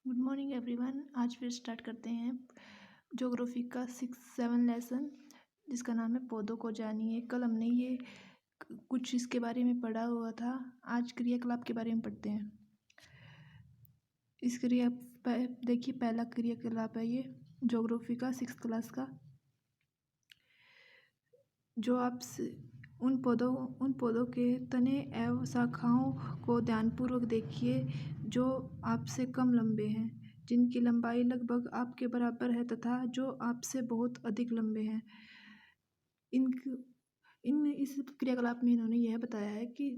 Good morning everyone. आज फिर start करते हैं ज्योग्राफी का 6-7 लेसन जिसका नाम है पौधों को जानिए। कल हमने ये कुछ इसके बारे में पढ़ा हुआ था। आज क्रियाकलाप के बारे में पढ़ते हैं। इस देखिए पहला क्रियाकलाप है ये ज्योग्राफी का 6th क्लास का। जो आप उन पौधों के तने एवं शाखाओं को ध्यानपूर्वक देखिए जो आपसे कम लंबे हैं, जिनकी लंबाई लगभग आपके बराबर है तथा जो आपसे बहुत अधिक लंबे हैं। इस क्रियाकलाप में इन्होंने यह बताया है कि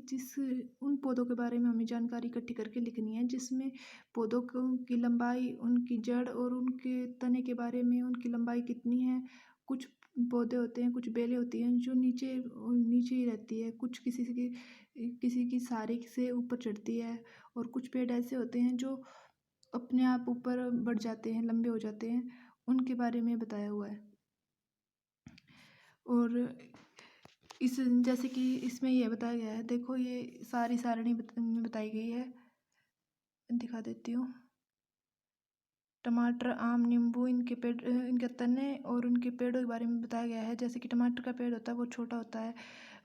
उन पौधों के बारे में हमें जानकारी इकट्ठी करके लिखनी है जिसमें पौधों की लंबाई, उनकी जड़ और उनके तने के बारे में उनकी लंबाई कितनी है। कुछ पौधे होते हैं, कुछ बेलें होती हैं जो नीचे ही रहती है, कुछ किसी की सारी से ऊपर चढ़ती है, और कुछ पेड़ ऐसे होते हैं जो अपने आप ऊपर बढ़ जाते हैं, लंबे हो जाते हैं। उनके बारे में बताया हुआ है। और जैसे कि इसमें यह बताया गया है, देखो ये सारी सारणी बताई गई है, दिखा देती हूँ। टमाटर, आम, नींबू, इनके पेड़, इनके तने और उनके पेड़ों के बारे में बताया गया है। जैसे कि टमाटर का पेड़ होता है वो छोटा होता है,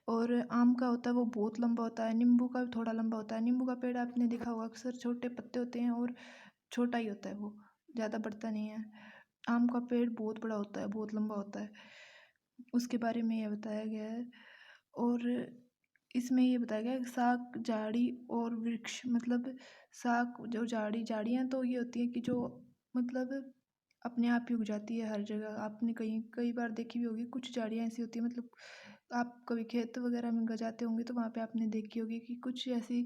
और आम का होता है वो बहुत लंबा होता है। नींबू का भी थोड़ा लंबा होता है। नींबू का पेड़ आपने देखा होगा, अक्सर छोटे पत्ते होते हैं और छोटा ही होता है, वो ज़्यादा बढ़ता नहीं है। आम का पेड़ बहुत बड़ा होता है, बहुत लंबा होता है। उसके बारे में यह बताया गया है। और इसमें ये बताया गया है शाक, झाड़ी और वृक्ष। मतलब शाक जो झाड़ियाँ तो ये होती है कि जो मतलब अपने आप ही उग जाती है हर जगह। आपने कई बार देखी भी होगी। कुछ झाड़ियाँ ऐसी होती है, मतलब आप कभी खेत वगैरह में जाते होंगे तो वहाँ पे आपने देखी होगी कि कुछ ऐसी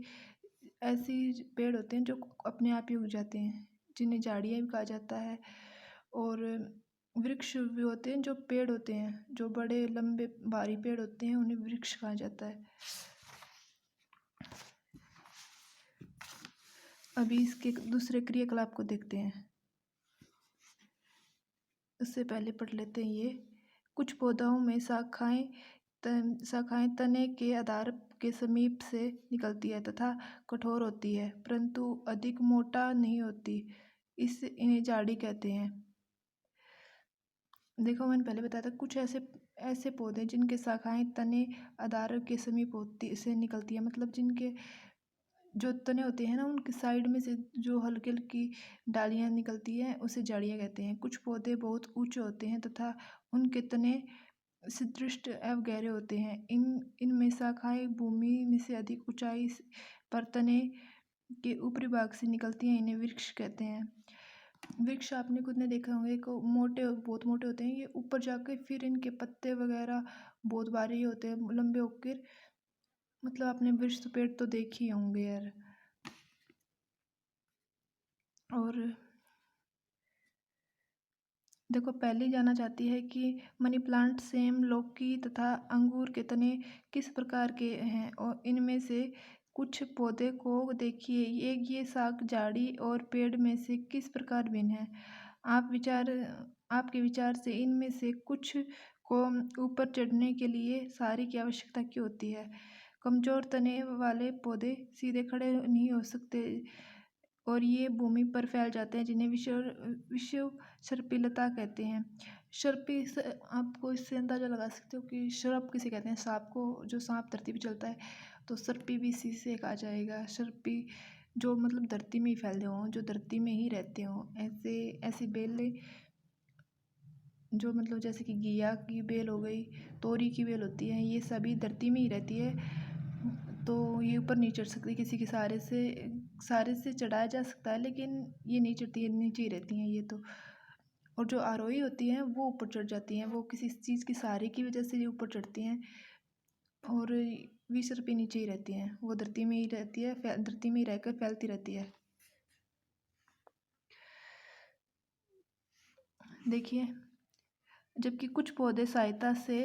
पेड़ होते हैं जो अपने आप ही उग जाते हैं, जिन्हें झाड़ियाँ भी कहा जाता है। और वृक्ष भी होते हैं, जो पेड़ होते हैं, जो बड़े लंबे भारी पेड़ होते हैं, उन्हें वृक्ष कहा जाता है। अभी इसके दूसरे क्रियाकलाप को देखते हैं। उससे पहले पढ़ लेते हैं ये। कुछ पौधों में शाखाएं तने के आधार के समीप से निकलती है तथा कठोर होती है, परंतु अधिक मोटा नहीं होती। इन्हें झाड़ी कहते हैं। देखो मैंने पहले बताया था, कुछ ऐसे पौधे जिनके शाखाएं तने आधार के समीप से निकलती है। मतलब जिनके जो तने होते हैं ना, उनके साइड में से जो हल्की हल्की डालियां निकलती हैं, उसे जड़ियां कहते हैं। कुछ पौधे बहुत ऊंचे होते हैं तथा उनके तने सदृष्ट एवं गहरे होते हैं। इनमें शाखाएं भूमि में से अधिक ऊंचाई पर तने के ऊपरी भाग से निकलती हैं। इन्हें वृक्ष कहते हैं। वृक्ष आपने खुद ने देखा होंगे, बहुत मोटे होते हैं। ये ऊपर जाके फिर इनके पत्ते वगैरह बहुत भारी होते हैं, लंबे होकर। मतलब आपने वृक्ष पेड़ तो देखे ही होंगे यार। और देखो पहले जाना चाहती है कि मनी प्लांट, सेम, लौकी तथा अंगूर के तने किस प्रकार के हैं, और इनमें से कुछ पौधे को देखिए। ये साग, झाड़ी और पेड़ में से किस प्रकार भिन्न है। आपके विचार से इनमें से कुछ को ऊपर चढ़ने के लिए सारी की आवश्यकता क्यों होती है। कमजोर तने वाले पौधे सीधे खड़े नहीं हो सकते और ये भूमि पर फैल जाते हैं, जिन्हें विषव सर्पिलता कहते हैं। आपको इससे अंदाजा लगा सकते हो कि सर्प किसे कहते हैं। सांप को, जो सांप धरती पे चलता है, तो सर्पी भी इसी से कहा जाएगा। सर्पी जो मतलब धरती में ही फैलते हों, जो धरती में ही रहते हों। ऐसी बेलें जो मतलब जैसे कि घिया की बेल हो गई, तोरी की बेल होती है, ये सभी धरती में ही रहती है। तो ये ऊपर नहीं चढ़ सकती, किसी के सहारे से चढ़ाया जा सकता है, लेकिन ये नहीं चढ़ती है, नीचे ही रहती हैं ये तो। और जो आरोही होती हैं वो ऊपर चढ़ जाती हैं, वो किसी चीज़ के सहारे की वजह से ये ऊपर चढ़ती हैं। और विसर्पी नीचे ही रहती हैं, वो धरती में ही रहती है, धरती में ही रहकर फैलती रहती है। देखिए, जबकि कुछ पौधे सहायता से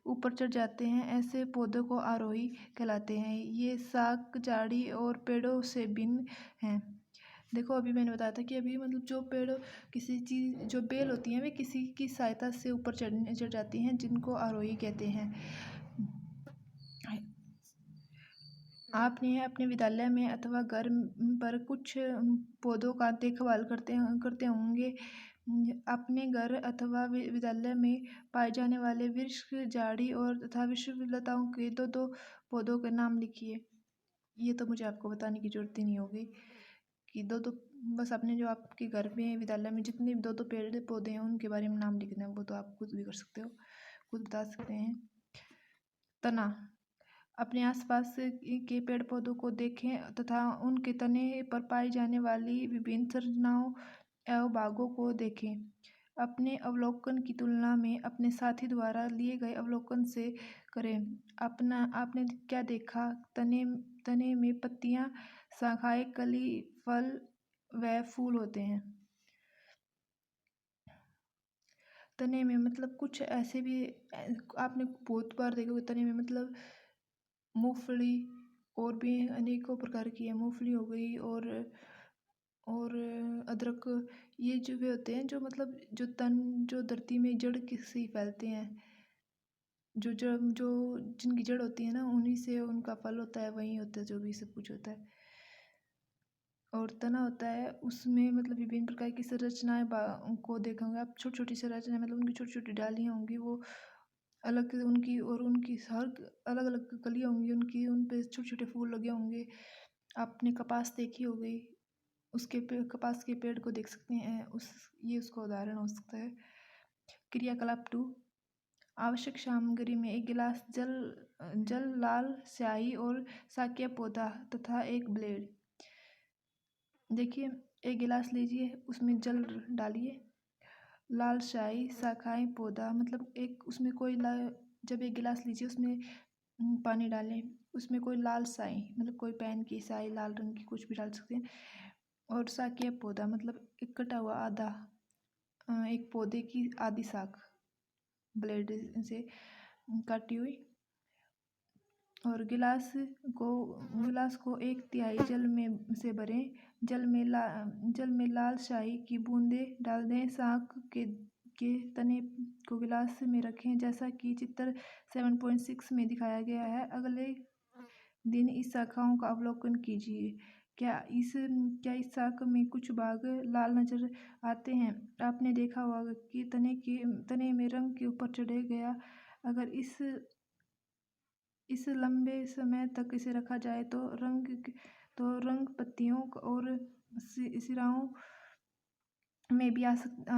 ऊपर चढ़ जाते हैं, ऐसे पौधों को आरोही कहलाते हैं। ये शाक, झाड़ी और पेड़ों से भिन्न हैं। देखो अभी मैंने बताया था कि अभी मतलब जो पेड़, किसी चीज़, जो बेल होती हैं वे किसी की सहायता से ऊपर चढ़ जाती हैं, जिनको आरोही कहते हैं। आपने अपने विद्यालय में अथवा घर पर कुछ पौधों का देखभाल करते होंगे। अपने घर अथवा विद्यालय में पाए जाने वाले वृक्ष, झाड़ी और तथा विषुवलताओं के दो दो पौधों के नाम लिखिए। ये तो मुझे आपको बताने की जरूरत ही नहीं होगी कि दो दो, बस अपने जो आपके घर में विद्यालय में जितने भी दो दो पेड़ पौधे हैं उनके बारे में नाम लिखना है। वो तो आप खुद भी कर सकते हो, खुद बता सकते हैं। तना, अपने आसपास के पेड़ पौधों को देखें तथा उनके तने पर पाई जाने वाली विभिन्न संरचनाओं एवं भागों को देखें। अपने अवलोकन की तुलना में अपने साथी द्वारा लिए गए अवलोकन से करें। आपने क्या देखा? तने में पत्तियां, शाखाएं, कली, फल व फूल होते हैं। तने में मतलब कुछ ऐसे भी आपने बहुत बार देखोगे तने में, मतलब मूंगफली और भी अनेकों प्रकार की है। मूंगफली हो गई और अदरक, ये जो वे होते हैं जो मतलब जो धरती में जड़ से फैलते हैं, जो जिनकी जड़ होती है ना, उन्हीं से उनका फल होता है, वही होता है जो भी सब कुछ होता है। और तना होता है, उसमें मतलब विभिन्न प्रकार की संरचनाएं को देखोगे आप। छोटी छोटी संरचनाएं मतलब उनकी छोटी छोटी डालियाँ होंगी, वो अलग उनकी, और उनकी हर अलग अलग कलियाँ होंगी उनकी, उन पे छोटे छोटे फूल लगे होंगे। आपने कपास देखी हो गई, उसके कपास के पेड़ को देख सकते हैं। ये उसका उदाहरण हो सकता है। क्रियाकलाप 2, आवश्यक सामग्री में एक गिलास जल, लाल स्याही और साक्य पौधा तथा एक ब्लेड। देखिए, एक गिलास लीजिए, उसमें जल डालिए, लाल स्याही, शाखाएं, पौधा, मतलब एक उसमें कोई जब एक गिलास लीजिए उसमें पानी डालें, उसमें कोई लाल स्याही मतलब कोई पेन की स्याही लाल रंग की कुछ भी डाल सकते हैं, और साक्य पौधा मतलब एक कटा हुआ आधा, एक पौधे की आधी शाख ब्लेड से काटी हुई। और गिलास को 1/3 जल में से भरें। जल में लाल स्याही की बूंदें डाल दें। शाख के तने को गिलास में रखें जैसा कि चित्र 7.6 में दिखाया गया है। अगले दिन इस शाखाओं का अवलोकन कीजिए। क्या इस शाख में कुछ भाग लाल नजर आते हैं? आपने देखा होगा कि तने में रंग के ऊपर चढ़े गया। अगर इस लंबे समय तक इसे रखा जाए तो रंग पत्तियों और सिराओं में भी आ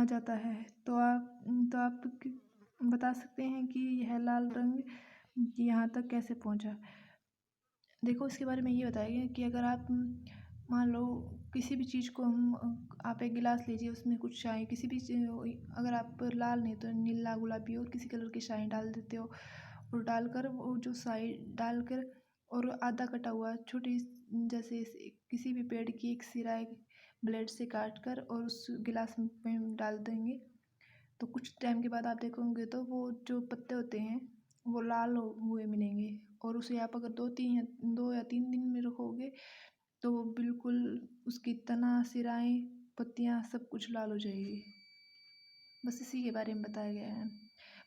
जाता है। तो आप बता सकते हैं कि यह लाल रंग यहाँ तक कैसे पहुँचा? देखो, इसके बारे में ये बताया गया कि अगर आप मान लो किसी भी चीज़ को आप एक गिलास लीजिए, उसमें कुछ स्याही किसी भी अगर आप लाल नहीं तो नीला, गुलाबी और किसी कलर की स्याही डाल देते हो, और डालकर वो जो स्याही डालकर और आधा कटा हुआ छोटी जैसे किसी भी पेड़ की एक सिरा एक ब्लेड से काट कर और उस गिलास में डाल देंगे, तो कुछ टाइम के बाद आप देखोगे तो वो जो पत्ते होते हैं वो लाल हुए मिलेंगे। और उसे आप अगर 2 या 3 दिन में रखोगे तो वो बिल्कुल उसकी तना, सिराएं, पत्तियाँ सब कुछ लाल हो जाएगी। बस इसी के बारे में बताया गया है।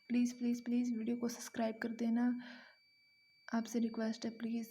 प्लीज़ प्लीज़ प्लीज़ वीडियो को सब्सक्राइब कर देना, आपसे रिक्वेस्ट है प्लीज़।